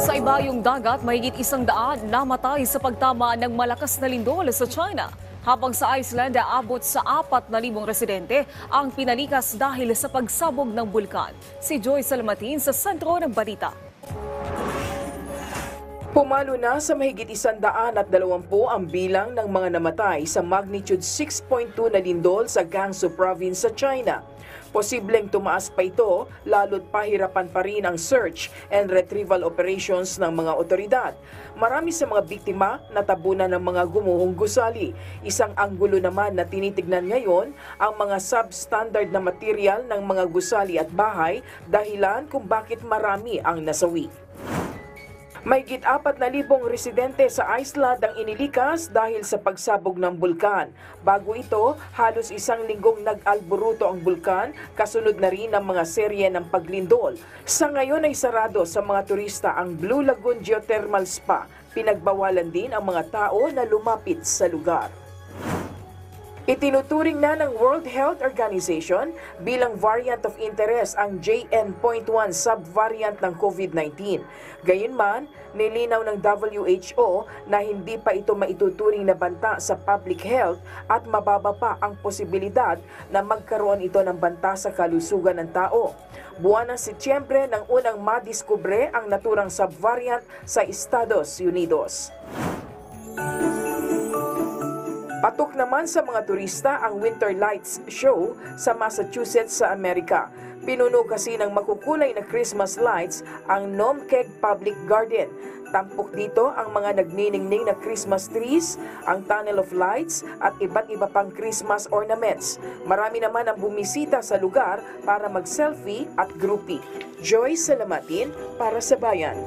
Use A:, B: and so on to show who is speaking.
A: Sa ibayong dagat, mahigit 100 namatay sa pagtama ng malakas na lindol sa China. Habang sa Iceland, aabot sa 4,000 residente ang pinalikas dahil sa pagsabog ng bulkan. Si Joy Salamatin sa sentro ng balita.
B: Pumalo na sa mahigit 120 ang bilang ng mga namatay sa magnitude 6.2 na lindol sa Gansu Province sa China. Posibleng tumaas pa ito, lalo't pahirapan pa rin ang search and retrieval operations ng mga otoridad. Marami sa mga biktima natabunan ng mga gumuhong gusali. Isang anggulo naman na tinitignan ngayon ang mga substandard na material ng mga gusali at bahay, dahilan kung bakit marami ang nasawi. Mahigit 4,000 residente sa Iceland ang inilikas dahil sa pagsabog ng bulkan. Bago ito, halos isang linggong nag-alboruto ang bulkan, kasunod na rin ang mga serye ng paglindol. Sa ngayon ay sarado sa mga turista ang Blue Lagoon Geothermal Spa. Pinagbawalan din ang mga tao na lumapit sa lugar. Itinuturing na ng World Health Organization bilang variant of interest ang JN.1 subvariant ng COVID-19. Gayunman, nilinaw ng WHO na hindi pa ito maituturing na banta sa public health at mababa pa ang posibilidad na magkaroon ito ng banta sa kalusugan ng tao. Buwan ng Setyembre nang unang madiskubre ang naturang subvariant sa Estados Unidos. Patok naman sa mga turista ang Winter Lights Show sa Massachusetts sa Amerika. Pinuno kasi ng makukulay na Christmas lights ang Nomkeg Public Garden. Tampok dito ang mga nagniningning na Christmas trees, ang Tunnel of Lights at iba't iba pang Christmas ornaments. Marami naman ang bumisita sa lugar para mag-selfie at groupie. Joy Salamatin para sa Bayan.